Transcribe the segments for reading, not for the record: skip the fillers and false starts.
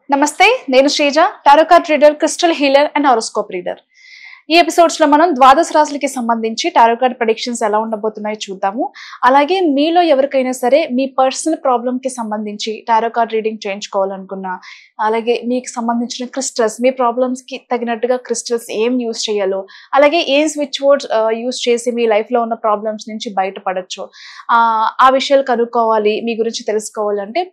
నమస్తే, నేను Sreeja, tarot card reader, crystal healer and horoscope reader. ఈ ఎపిసోడ్స్ లో మనం ద్వాదశ రాశులకి సంబంధించి టారో కార్డ్ ప్రెడిక్షన్స్ ఎలా ఉండబోతున్నాయో చూద్దాము. అలాగే మీలో ఎవరికైనా సరే మీ పర్సనల్ ప్రాబ్లమ్ కి సంబంధించి టారో కార్డ్ రీడింగ్ చేయించుకోవాలనుకున్నా, అలాగే మీకు సంబంధించిన క్రిస్టల్స్, మీ ప్రాబ్లమ్స్ కి తగినట్టుగా క్రిస్టల్స్ ఏం యూజ్ చేయాలో, అలాగే ఏం స్విచ్ వర్డ్స్ యూజ్ చేసి మీ లైఫ్ లో ఉన్న ప్రాబ్లమ్స్ నుంచి బయటపడచ్చు, ఆ విషయాలు కనుక్కోవాలి, మీ గురించి తెలుసుకోవాలంటే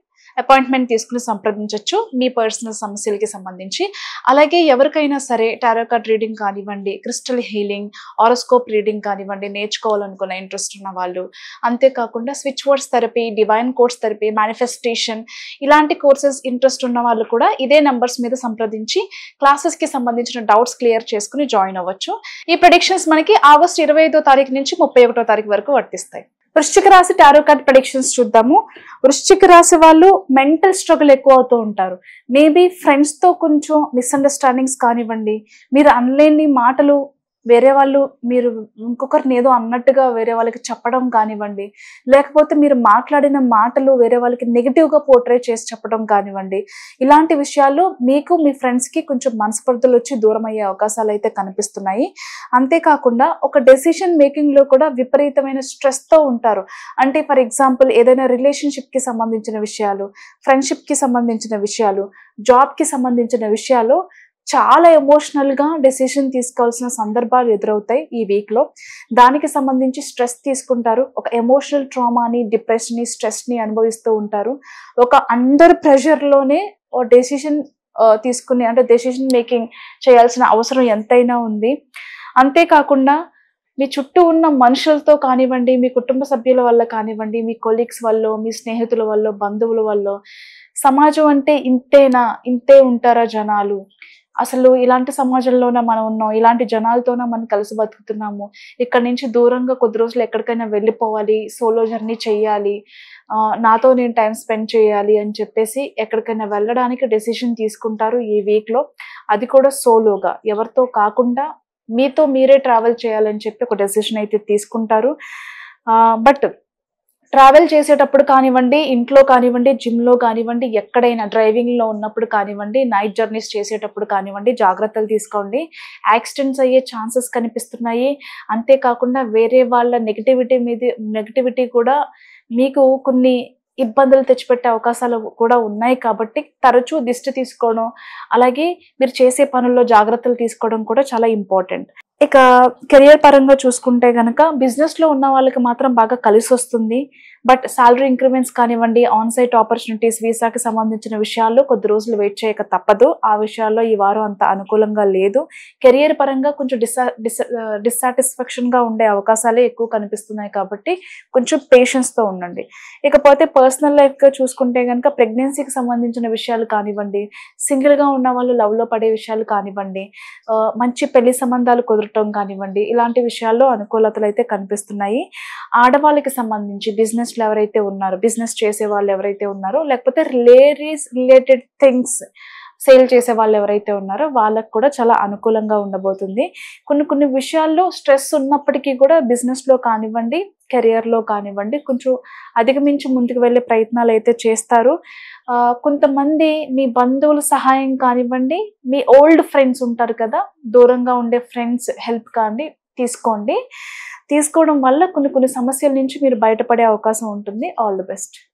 అపాయింట్మెంట్ తీసుకుని సంప్రదించవచ్చు మీ పర్సనల్ సమస్యలకి సంబంధించి. అలాగే ఎవరికైనా సరే టారో కార్డ్ రీడింగ్ కానివ్వండి, క్రిస్టల్ హీలింగ్, హారోస్కోప్ రీడింగ్ కానివ్వండి నేర్చుకోవాలనుకున్న ఇంట్రెస్ట్ ఉన్న వాళ్ళు, అంతేకాకుండా switch words therapy, divine course therapy, manifestation ఇలాంటి కోర్సెస్ ఇంట్రెస్ట్ ఉన్న వాళ్ళు కూడా ఇదే నంబర్స్ మీద సంప్రదించి క్లాసెస్కి సంబంధించిన డౌట్స్ క్లియర్ చేసుకుని జాయిన్ అవ్వచ్చు. ఈ ప్రెడిక్షన్స్ మనకి ఆగస్టు 25వ తారీఖు నుంచి 31వ తారీఖు వరకు వర్తిస్తాయి. వృశ్చిక రాశి టారో కార్డ్ ప్రెడిక్షన్స్ చూద్దాము. వృశ్చిక రాశి వాళ్ళు మెంటల్ స్ట్రగుల్ ఎక్కువ అవుతూ ఉంటారు. మేబీ ఫ్రెండ్స్తో కొంచెం మిస్అండర్స్టాండింగ్స్ కానివ్వండి, మీరు అనలేని మాటలు వేరే వాళ్ళు, మీరు ఇంకొకరిని ఏదో అన్నట్టుగా వేరే వాళ్ళకి చెప్పడం కానివ్వండి, లేకపోతే మీరు మాట్లాడిన మాటలు వేరే వాళ్ళకి నెగిటివ్గా పోర్ట్రే చేసి చెప్పడం కానివ్వండి, ఇలాంటి విషయాల్లో మీకు మీ ఫ్రెండ్స్కి కొంచెం మనస్పర్ధలు వచ్చి దూరం అయ్యే అవకాశాలు అయితే కనిపిస్తున్నాయి. అంతేకాకుండా ఒక డెసిషన్ మేకింగ్లో కూడా విపరీతమైన స్ట్రెస్తో ఉంటారు. అంటే ఫర్ ఎగ్జాంపుల్ ఏదైనా రిలేషన్షిప్కి సంబంధించిన విషయాలు, ఫ్రెండ్షిప్కి సంబంధించిన విషయాలు, జాబ్కి సంబంధించిన విషయాలు చాలా ఎమోషనల్గా డెసిషన్ తీసుకోవాల్సిన సందర్భాలు ఎదురవుతాయి ఈ వీక్లో. దానికి సంబంధించి స్ట్రెస్ తీసుకుంటారు. ఒక ఎమోషనల్ ట్రామాని, డిప్రెషన్ని, స్ట్రెస్ని అనుభవిస్తూ ఉంటారు. ఒక అండర్ ప్రెషర్లోనే డెసిషన్ తీసుకుని, అంటే డెసిషన్ మేకింగ్ చేయాల్సిన అవసరం ఎంతైనా ఉంది. అంతేకాకుండా మీ చుట్టూ ఉన్న మనుషులతో కానివ్వండి, మీ కుటుంబ సభ్యుల వల్ల కానివ్వండి, మీ కొలీగ్స్ వల్ల, మీ స్నేహితుల వల్ల, బంధువుల వల్ల, సమాజం అంటే ఇంతేనా, ఇంతే ఉంటారా జనాలు, అసలు ఇలాంటి సమాజంలోనే మనం ఉన్నాం, ఇలాంటి జనాలతోనే మనం కలిసి బతుకుతున్నాము, ఇక్కడి నుంచి దూరంగా కొద్ది రోజులు ఎక్కడికైనా వెళ్ళిపోవాలి, సోలో జర్నీ చెయ్యాలి, నాతో నేను టైం స్పెండ్ చేయాలి అని చెప్పేసి ఎక్కడికైనా వెళ్ళడానికి డెసిషన్ తీసుకుంటారు ఈ వీక్లో. అది కూడా సోలోగా, ఎవరితో కాకుండా మీతో మీరే ట్రావెల్ చేయాలని చెప్పి ఒక డెసిషన్ అయితే తీసుకుంటారు. బట్ ట్రావెల్ చేసేటప్పుడు కానివ్వండి, ఇంట్లో కానివ్వండి, జిమ్లో కానివ్వండి, ఎక్కడైనా డ్రైవింగ్లో ఉన్నప్పుడు కానివ్వండి, నైట్ జర్నీస్ చేసేటప్పుడు కానివ్వండి జాగ్రత్తలు తీసుకోండి. యాక్సిడెంట్స్ అయ్యే ఛాన్సెస్ కనిపిస్తున్నాయి. అంతేకాకుండా వేరే వాళ్ళ నెగిటివిటీ కూడా మీకు కొన్ని ఇబ్బందులు తెచ్చిపెట్టే అవకాశాలు కూడా ఉన్నాయి. కాబట్టి తరచూ దిష్టి తీసుకోవడం, అలాగే మీరు చేసే పనుల్లో జాగ్రత్తలు తీసుకోవడం కూడా చాలా ఇంపార్టెంట్. ఇక కెరియర్ పరంగా చూసుకుంటే కనుక బిజినెస్లో ఉన్న వాళ్ళకి మాత్రం బాగా కలిసి వస్తుంది. బట్ శాలరీ ఇంక్రిమెంట్స్ కానివ్వండి, ఆన్ సైట్ ఆపర్చునిటీస్, వీసాకి సంబంధించిన విషయాల్లో కొద్ది రోజులు వెయిట్ చేయక తప్పదు. ఆ విషయాల్లో ఈ వారం అంత అనుకూలంగా లేదు. కెరియర్ పరంగా కొంచెం డిస్సాటిస్ఫాక్షన్గా ఉండే అవకాశాలే ఎక్కువ కనిపిస్తున్నాయి. కాబట్టి కొంచెం పేషెన్స్తో ఉండండి. ఇకపోతే పర్సనల్ లైఫ్గా చూసుకుంటే కనుక ప్రెగ్నెన్సీకి సంబంధించిన విషయాలు కానివ్వండి, సింగిల్గా ఉన్న వాళ్ళు లవ్లో పడే విషయాలు కానివ్వండి, మంచి పెళ్లి సంబంధాలు కుదరటం కానివ్వండి, ఇలాంటి విషయాల్లో అనుకూలతలు అయితే కనిపిస్తున్నాయి. ఆడవాళ్ళకి సంబంధించి బిజినెస్లో ఎవరైతే ఉన్నారో, బిజినెస్ చేసే వాళ్ళు ఎవరైతే ఉన్నారో, లేకపోతే లేడీస్ రిలేటెడ్ థింగ్స్ సేల్ చేసే వాళ్ళు ఎవరైతే ఉన్నారో వాళ్ళకు కూడా చాలా అనుకూలంగా ఉండబోతుంది. కొన్ని విషయాల్లో స్ట్రెస్ ఉన్నప్పటికీ కూడా బిజినెస్లో కానివ్వండి, కెరియర్లో కానివ్వండి కొంచెం అధిగమించి ముందుకు వెళ్ళే ప్రయత్నాలు అయితే చేస్తారు. కొంతమంది మీ బంధువుల సహాయం కానివ్వండి, మీ ఓల్డ్ ఫ్రెండ్స్ ఉంటారు కదా, దూరంగా ఉండే ఫ్రెండ్స్ హెల్ప్ కానీ తీసుకోండి. తీసుకోవడం వల్ల కొన్ని సమస్యల నుంచి మీరు బయటపడే అవకాశం ఉంటుంది. All the best.